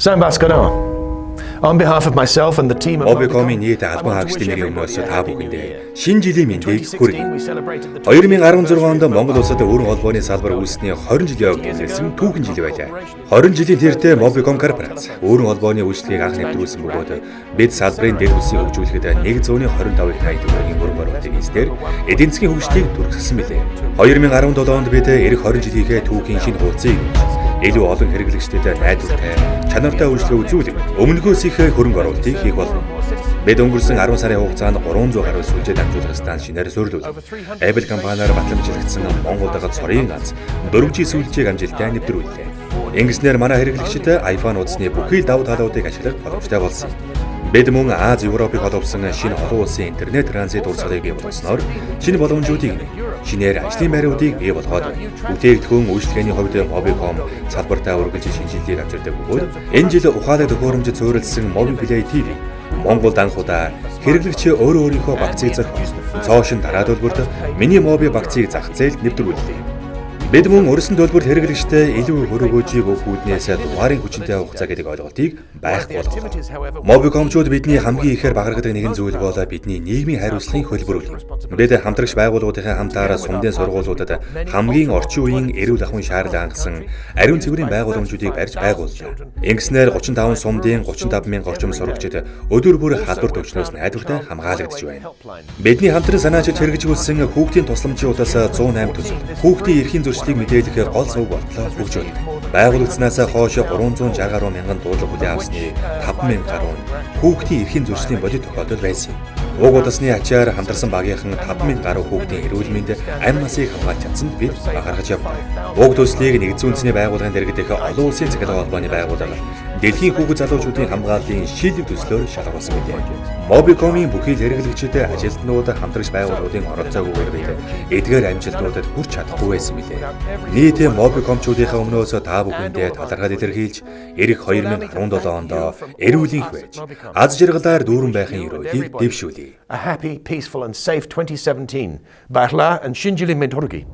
Сайн Baskara. On behalf of myself and the team of Mobicom-ийн нийт албан хаагчдын нэрийн өмнөөс та бүхэндээ шинэ жилийн мэндийг хүргэе. 2016 онд Монгол улсад өрн холбооны салбар үүссний 20 жилийн явдлыг хэлсэн түүхэн жил байлаа. 20 жилийн тэртээ Mobicom корпорац өрн холбооны үйлчлэгийг анх нэвтрүүлсэн бөгөөд бид салбарын дэд үсгийг хөгжүүлэхэд 125 их 80 төгрөгийн мөрөн оруулалтыг хийснээр эдийн засгийн хөгжлийг түргэсэн билээ. 2017 онд бид эх 20 жилийнхээ түүхийн шинэ хуудсыг илүү олон хэрэглэгчдэд найдвартай, чанартай үйлчлэг үзүүлэх, өмнөхөөс их хөрөнгө оруулалтыг хийх болно. Бид өнгөрсөн 10 сарын хугацаанд 300 гаруй сүлжээ дамжуулах станц шинээр суурилуулав. Apple компаниар батламжлагдсан Монгол дахад цорын ганц 4G сүлжээг амжилттай нэвтрүүллээ. Ингэснээр манай хэрэглэгчид iPhone утасны бүхий давуу талуудыг ашиглах боломжтой болсон. Бид мөн Аз, Европыг холбосон шинэ олон улсын интернет транзит урсгалыг бий болгосноор шинэ боломжуудыг шинээр ажлын байруудыг бий болгоод бүтээгдэхүүн үйлчлэгээний хувьд Mobicom салбартаа үргэлж шинжилгээг авчирдаг бөгөөд энэ жил ухаалаг төхөөрөмж суурилсан MobiPlay TV Монголд анх удаа хэрэглэгч өөрийнхөө багцыг зохион цоошин дараа төлбөрт миний моби багцыг зах зээлд нэвтрүүллээ. Бид мөн өрсөн төлбөрт хэрэглэгчтэй илүү хөрөнгөжийг өгөхүүднээс дугаарыг хүчинтэй хугацаа гэдэг ойлголтыг байх болгоо. Mobicom-чууд бидний хамгийн ихээр багаргадаг нэгэн зүйл бол бидний нийгмийн хариуцлагын хөлбөрүүл. Бид хамтрагч байгууллагуудын хамтаараа сумдын сургуулиудад хамгийн орчин үеийн эрүүл ахуйн шаардлагыг хангасан ариун цэврийн байгууламжуудыг барьж байгууллаа. Ингэснээр 35 сумдын 35,000 орчим сурагчид өдөр бүр халдварт өвчнөөс найдвартай хамгаалагдж байна. Бидний хамтран санаачилж хэрэгжүүлсэн хүүхдийн тусламжуудаас 108 төсөл, хүүхдийн эрхийн зөрчлийг мэдээлэх гол сувг болтлоо хөгжөөд байгуулагдсанаас хойш 360 гаруй мянган дуудлага хүлээн авсны 5,000 гаруй хүүхдийн эрхийн зөрчлийн бодит тохиолдол байсан юм. Уг удасны ачаар хамтарсан багийнхан 5,000 гаруй хүүхдийн эрүүл мэнд амь насыг хамгаалж чадсанд бид бахархаж явлаа. Уг төслийг нэгдсэн үндэсний байгууллагын дэргэдэх олон улсын цахилгаан холбооны байгууллага дэлхийн хүүхэд залуучуудын хамгааллын шийдлэг төслөөр шалгуулсан билээ. Mobicom-ийн бүхий л хэрэглэгчид ажилтнууд хамтрагч байгууллагуудын оролцоогүйгээр бид эдгээр амжилтуудад хүрч чадахгүй байсан билээ. Нийт Mobicom-чуудынхаа өмнөөс та бүхэндээ талархал илэрхийлж эх 2017 онд эрүүлэнх байж аз жаргалаар дүүрэн байхын өрөөлийг дэвшүүлье. A happy, peaceful and safe 2017. Baahla and Shinjili Midhurgi.